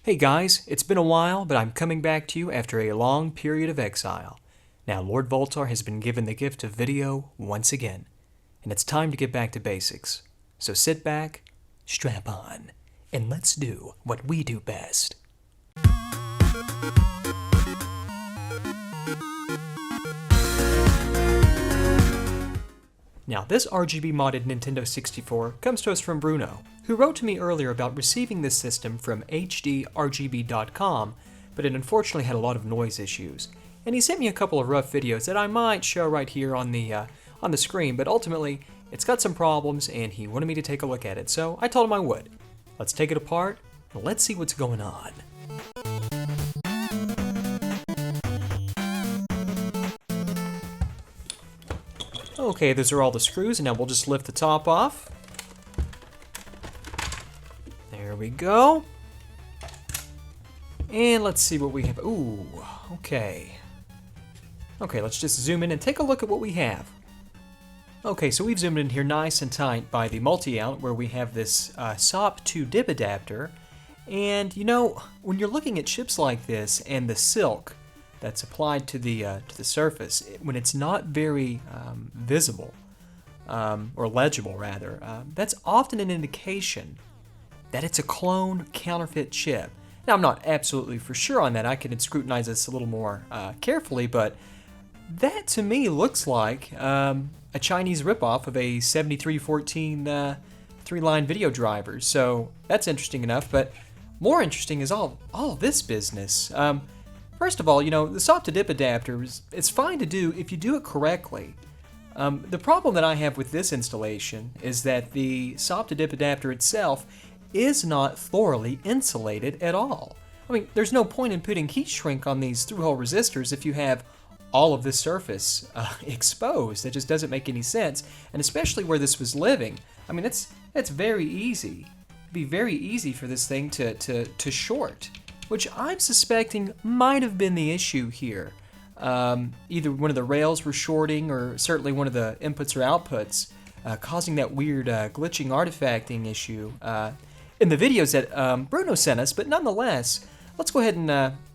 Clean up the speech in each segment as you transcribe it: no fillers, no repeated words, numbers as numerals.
Hey guys, it's been a while, but I'm coming back to you after a long period of exile. Now, Lord Voultar has been given the gift of video once again, and it's time to get back to basics. So sit back, strap on, and let's do what we do best. Now, this RGB modded Nintendo 64 comes to us from Bruno, who wrote to me earlier about receiving this system from HDRGB.com, but it unfortunately had a lot of noise issues. And he sent me a couple of rough videos that I might show right here on the screen, but ultimately, it's got some problems and he wanted me to take a look at it, so I told him I would. Let's take it apart, and let's see what's going on. Okay, those are all the screws, and now we'll just lift the top off. There we go. And let's see what we have. Ooh, okay. Okay, let's just zoom in and take a look at what we have. Okay, so we've zoomed in here nice and tight by the multi-out where we have this SOP to DIP adapter. And you know, when you're looking at chips like this and the silk that's applied to the surface, when it's not very visible, or legible rather, that's often an indication that it's a clone counterfeit chip. Now, I'm not absolutely for sure on that. I could scrutinize this a little more carefully, but that to me looks like a Chinese ripoff of a 7314 three-line video driver. So that's interesting enough, but more interesting is all of this business. First of all, you know, the SOP to DIP adapter it's fine to do if you do it correctly. The problem that I have with this installation is that the SOP to DIP adapter itself is not thoroughly insulated at all. I mean, there's no point in putting heat shrink on these through-hole resistors if you have all of this surface exposed. That just doesn't make any sense, and especially where this was living. I mean, it's very easy. It'd be very easy for this thing to short, which I'm suspecting might have been the issue here. Either one of the rails were shorting, or certainly one of the inputs or outputs, causing that weird glitching artifacting issue in the videos that Bruno sent us. But nonetheless, let's go ahead and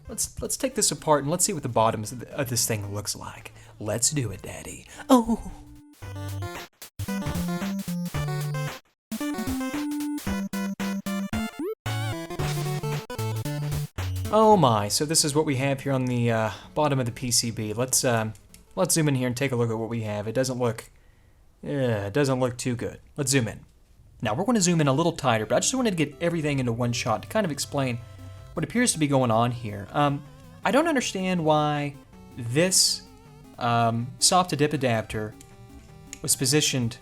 let's take this apart and let's see what the bottom of this thing looks like. Let's do it, Daddy. Oh. Oh my, so this is what we have here on the bottom of the PCB. Let's zoom in here and take a look at what we have. It doesn't look too good. Let's zoom in. Now we're going to zoom in a little tighter, but I just wanted to get everything into one shot to kind of explain what appears to be going on here. I don't understand why this SOP to DIP adapter was positioned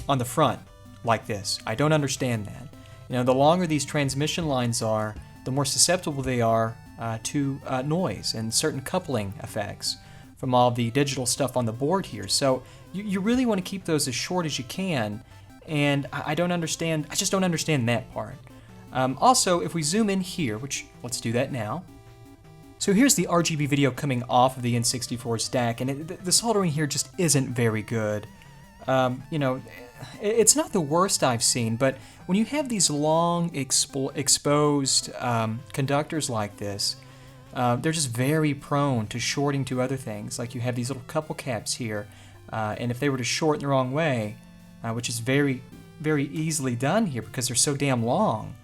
on the front like this. I don't understand that. You know, the longer these transmission lines are, the more susceptible they are to noise and certain coupling effects from all the digital stuff on the board here. So you really want to keep those as short as you can, and I just don't understand that part. Also, if we zoom in here, which let's do that now. So here's the RGB video coming off of the N64 stack, and the soldering here just isn't very good. You know, it's not the worst I've seen, but when you have these long exposed conductors like this, they're just very prone to shorting to other things. Like you have these little couple caps here, and if they were to short in the wrong way, which is very, very easily done here because they're so damn long,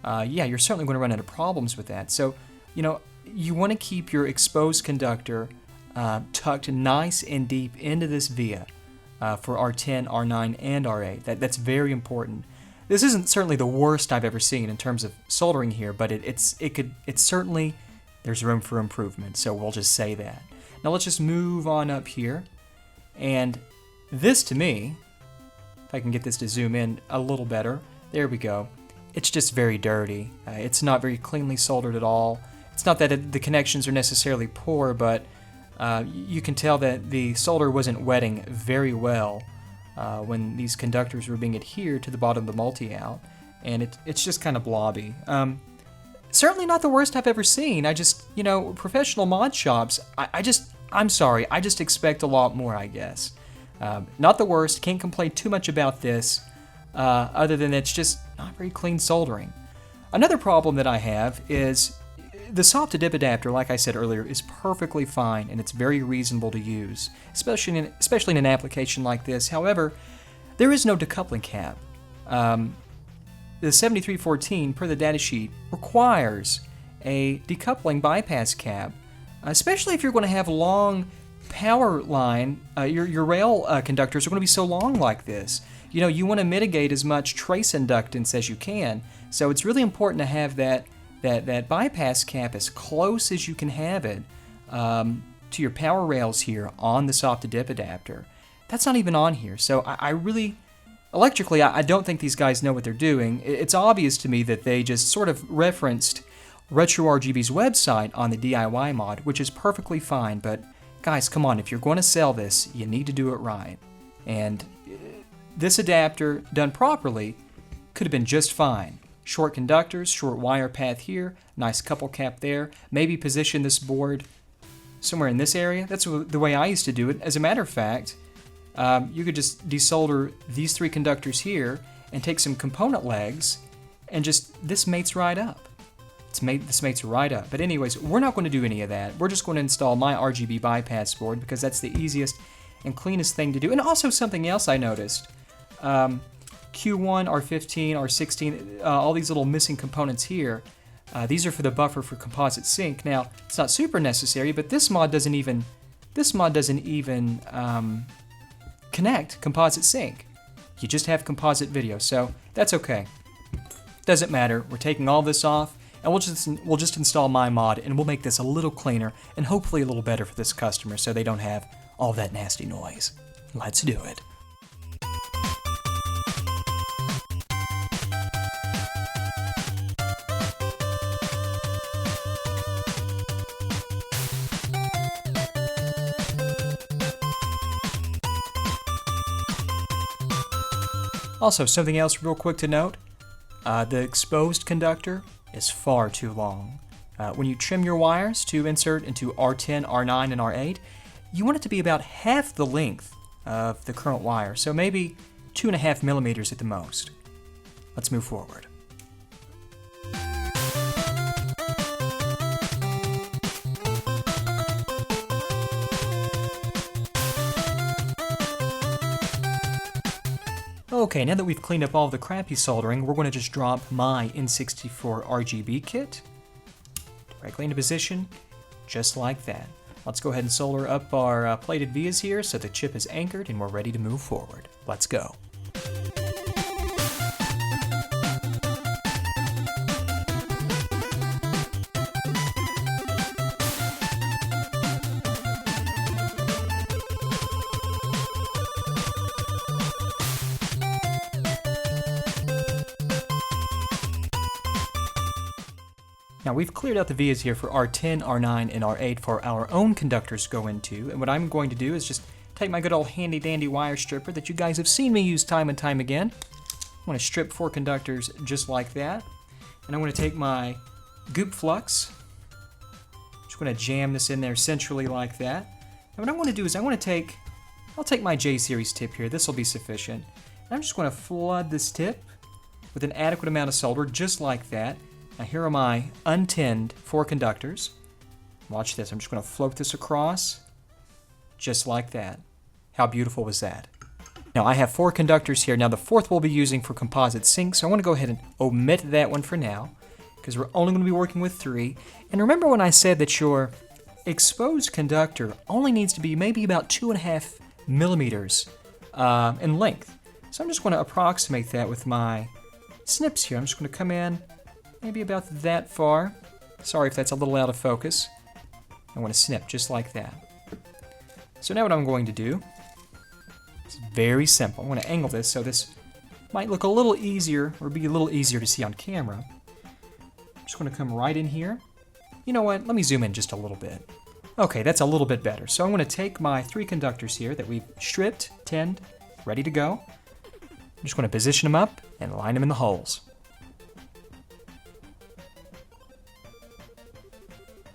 yeah, you're certainly going to run into problems with that. So, you know, you want to keep your exposed conductor tucked nice and deep into this via. For R10, R9, and R8. That's very important. This isn't certainly the worst I've ever seen in terms of soldering here, but it's certainly, there's room for improvement, so we'll just say that. Now let's just move on up here, and this to me, if I can get this to zoom in a little better, there we go. It's just very dirty. It's not very cleanly soldered at all. It's not that the connections are necessarily poor, but you can tell that the solder wasn't wetting very well when these conductors were being adhered to the bottom of the multi-out, and it's just kind of blobby. Certainly not the worst I've ever seen. I just, you know, professional mod shops, I'm sorry, I just expect a lot more, I guess. Not the worst, can't complain too much about this, other than it's just not very clean soldering. Another problem that I have is the soft to dip adapter, like I said earlier, is perfectly fine and it's very reasonable to use, especially in an application like this. However, there is no decoupling cap. The 7314, per the datasheet, requires a decoupling bypass cap, especially if you're going to have long power line. Your rail conductors are going to be so long like this. You know, you want to mitigate as much trace inductance as you can, so it's really important to have that bypass cap as close as you can have it to your power rails here on the soft to dip adapter. That's not even on here, so I really, electrically, I don't think these guys know what they're doing. It's obvious to me that they just sort of referenced RetroRGB's website on the DIY mod, which is perfectly fine, but guys, come on, if you're going to sell this, you need to do it right. And this adapter, done properly, could have been just fine. Short conductors, short wire path here, nice couple cap there. Maybe position this board somewhere in this area. That's the way I used to do it. As a matter of fact, you could just desolder these 3 conductors here and take some component legs and just, this mates right up. This mates right up. But anyways, we're not going to do any of that. We're just going to install my RGB bypass board because that's the easiest and cleanest thing to do. And also something else I noticed. Q1, R15, R16, all these little missing components here, these are for the buffer for composite sync. Now, it's not super necessary, but this mod doesn't even connect composite sync. You just have composite video, so that's okay. Doesn't matter. We're taking all this off, and we'll just install my mod, and we'll make this a little cleaner and hopefully a little better for this customer, so they don't have all that nasty noise. Let's do it. Also, something else real quick to note, the exposed conductor is far too long. When you trim your wires to insert into R10, R9, and R8, you want it to be about half the length of the current wire, so maybe 2.5 millimeters at the most. Let's move forward. Okay, now that we've cleaned up all the crappy soldering, we're going to just drop my N64 RGB kit directly into position, just like that. Let's go ahead and solder up our plated vias here so the chip is anchored and we're ready to move forward. Let's go. Now we've cleared out the vias here for R10, R9, and R8 for our own conductors to go into, and what I'm going to do is just take my good old handy dandy wire stripper that you guys have seen me use time and time again. I'm going to strip 4 conductors just like that, and I'm going to take my goop flux, just going to jam this in there centrally like that. And what I'm going to do is I'll take my J-series tip here, this will be sufficient, and I'm just going to flood this tip with an adequate amount of solder just like that. Now here are my untinned 4 conductors. Watch this, I'm just going to float this across, just like that. How beautiful was that? Now I have 4 conductors here. Now the 4th we'll be using for composite sync, so I want to go ahead and omit that one for now, because we're only going to be working with 3. And remember when I said that your exposed conductor only needs to be maybe about 2.5 millimeters in length. So I'm just going to approximate that with my snips here. I'm just going to come in maybe about that far. Sorry if that's a little out of focus. I want to snip just like that. So now what I'm going to do is very simple. I'm going to angle this so this might look a little easier or be a little easier to see on camera. I'm just going to come right in here. You know what? Let me zoom in just a little bit. Okay, that's a little bit better. So I'm going to take my 3 conductors here that we've stripped, tinned, ready to go. I'm just going to position them up and line them in the holes.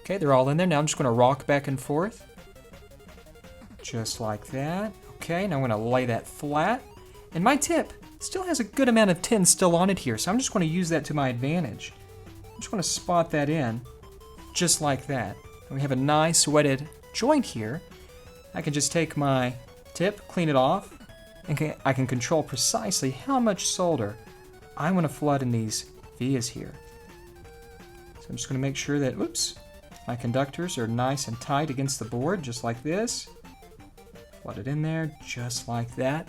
Okay, they're all in there. Now I'm just going to rock back and forth. Just like that. Okay, now I'm going to lay that flat. And my tip still has a good amount of tin still on it here, so I'm just going to use that to my advantage. I'm just going to spot that in just like that. And we have a nice wetted joint here. I can just take my tip, clean it off, and I can control precisely how much solder I want to flood in these vias here. So I'm just going to make sure that, oops, my conductors are nice and tight against the board, just like this. Flood it in there, just like that.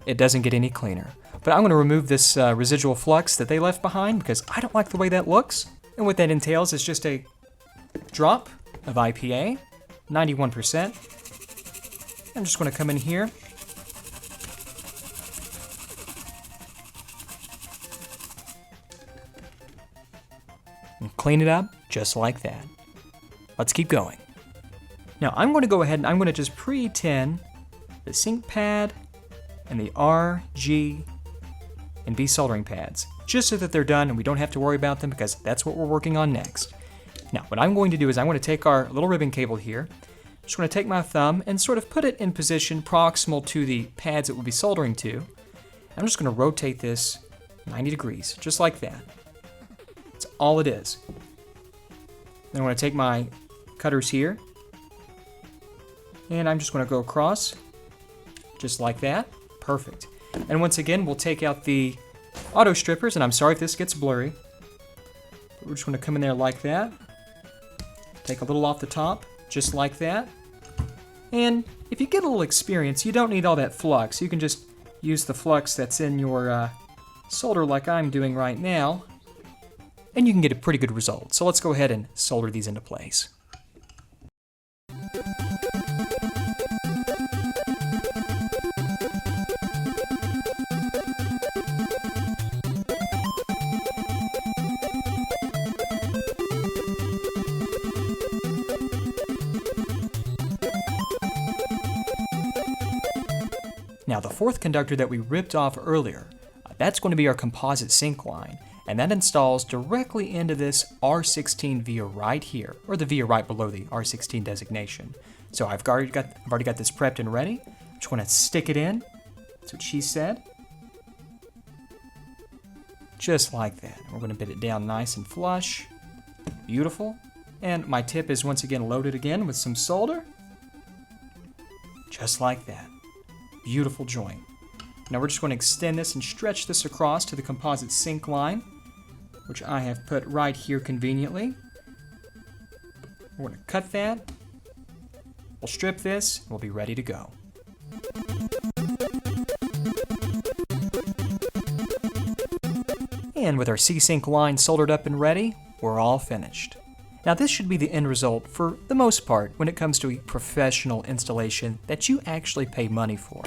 It doesn't get any cleaner. But I'm going to remove this residual flux that they left behind because I don't like the way that looks. And what that entails is just a drop of IPA, 91%. I'm just going to come in here. And clean it up just like that. Let's keep going. Now I'm going to go ahead and I'm going to just pre-tin the sink pad and the R, G, and B soldering pads, just so that they're done and we don't have to worry about them because that's what we're working on next. Now, what I'm going to do is I'm going to take our little ribbon cable here, just going to take my thumb and sort of put it in position proximal to the pads that we'll be soldering to. I'm just going to rotate this 90 degrees, just like that. That's all it is. Then I'm going to take my cutters here, and I'm just going to go across, just like that. Perfect. And once again, we'll take out the auto strippers, and I'm sorry if this gets blurry. But we're just going to come in there like that. Take a little off the top, just like that. And if you get a little experience, you don't need all that flux. You can just use the flux that's in your solder like I'm doing right now, and you can get a pretty good result. So let's go ahead and solder these into place. Now the fourth conductor that we ripped off earlier, that's going to be our composite sink line, and that installs directly into this R16 via right here, or the via right below the R16 designation. So I've already got this prepped and ready. Just want to stick it in. That's what she said. Just like that. We're going to bit it down nice and flush. Beautiful. And my tip is once again loaded again with some solder. Just like that. Beautiful joint. Now we're just going to extend this and stretch this across to the composite sink line, which I have put right here conveniently. We're going to cut that. We'll strip this, and we'll be ready to go. And with our C-Sync line soldered up and ready, we're all finished. Now this should be the end result for the most part when it comes to a professional installation that you actually pay money for.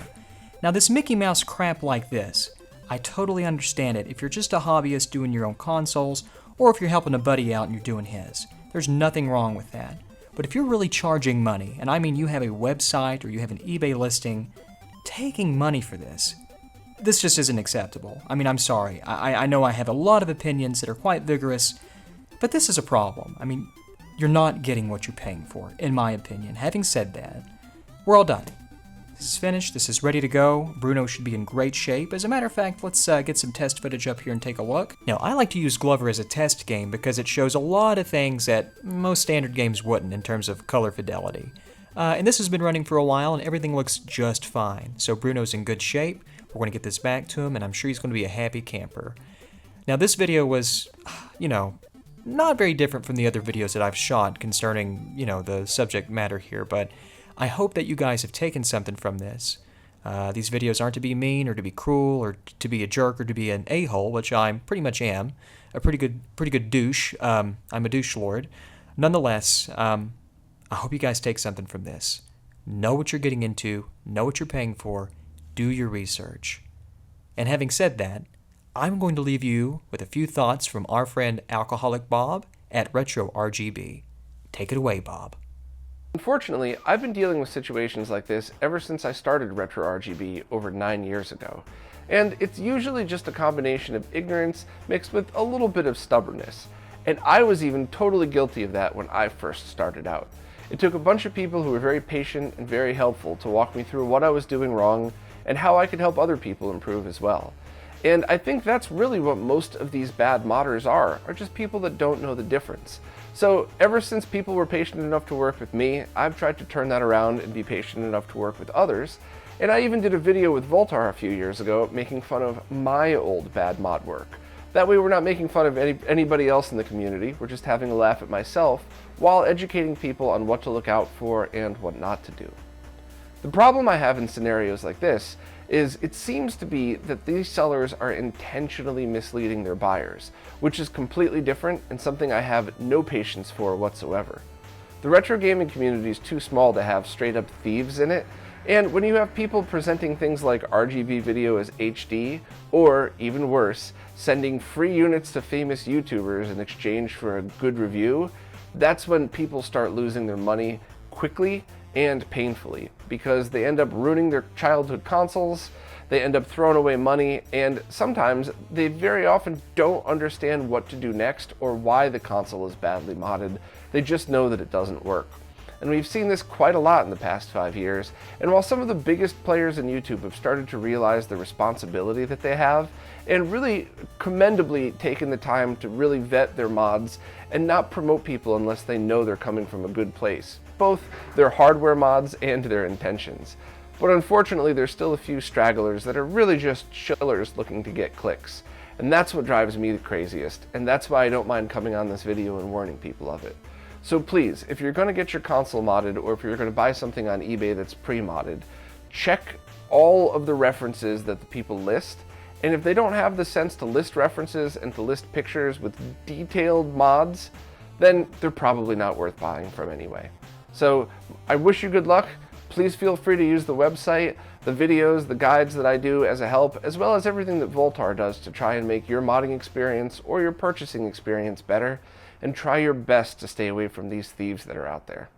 Now this Mickey Mouse crap like this, I totally understand it if you're just a hobbyist doing your own consoles or if you're helping a buddy out and you're doing his. There's nothing wrong with that. But if you're really charging money, and I mean you have a website or you have an eBay listing, taking money for this just isn't acceptable. I mean, I'm sorry. I know I have a lot of opinions that are quite vigorous, but this is a problem. I mean, you're not getting what you're paying for, in my opinion. Having said that, we're all done. This is finished. This is ready to go. Bruno should be in great shape. As a matter of fact, let's get some test footage up here and take a look. Now, I like to use Glover as a test game because it shows a lot of things that most standard games wouldn't in terms of color fidelity. And this has been running for a while, and everything looks just fine. So Bruno's in good shape. We're going to get this back to him, and I'm sure he's going to be a happy camper. Now, this video was, not very different from the other videos that I've shot concerning, the subject matter here, but I hope that you guys have taken something from this. These videos aren't to be mean or to be cruel or to be a jerk or to be an a-hole, which I pretty much am. A pretty good douche. I'm a douche lord. Nonetheless, I hope you guys take something from this. Know what you're getting into. Know what you're paying for. Do your research. And having said that, I'm going to leave you with a few thoughts from our friend Alcoholic Bob at Retro RGB. Take it away, Bob. Unfortunately, I've been dealing with situations like this ever since I started Retro RGB over 9 years ago. And it's usually just a combination of ignorance mixed with a little bit of stubbornness. And I was even totally guilty of that when I first started out. It took a bunch of people who were very patient and very helpful to walk me through what I was doing wrong and how I could help other people improve as well. And I think that's really what most of these bad modders are just people that don't know the difference. So ever since people were patient enough to work with me, I've tried to turn that around and be patient enough to work with others. And I even did a video with Voultar a few years ago making fun of my old bad mod work. That way we're not making fun of anybody else in the community, we're just having a laugh at myself while educating people on what to look out for and what not to do. The problem I have in scenarios like this is it seems to be that these sellers are intentionally misleading their buyers, which is completely different and something I have no patience for whatsoever. The retro gaming community is too small to have straight up thieves in it, and when you have people presenting things like RGB video as HD, or even worse, sending free units to famous YouTubers in exchange for a good review, that's when people start losing their money quickly and painfully, because they end up ruining their childhood consoles, they end up throwing away money, and sometimes they very often don't understand what to do next or why the console is badly modded. They just know that it doesn't work. And we've seen this quite a lot in the past 5 years, and while some of the biggest players in YouTube have started to realize the responsibility that they have, and really commendably taken the time to really vet their mods and not promote people unless they know they're coming from a good place, both their hardware mods and their intentions. But unfortunately, there's still a few stragglers that are really just shillers looking to get clicks. And that's what drives me the craziest, and that's why I don't mind coming on this video and warning people of it. So please, if you're going to get your console modded, or if you're going to buy something on eBay that's pre-modded, check all of the references that the people list, and if they don't have the sense to list references and to list pictures with detailed mods, then they're probably not worth buying from anyway. So I wish you good luck. Please feel free to use the website, the videos, the guides that I do as a help, as well as everything that Voultar does to try and make your modding experience or your purchasing experience better, and try your best to stay away from these thieves that are out there.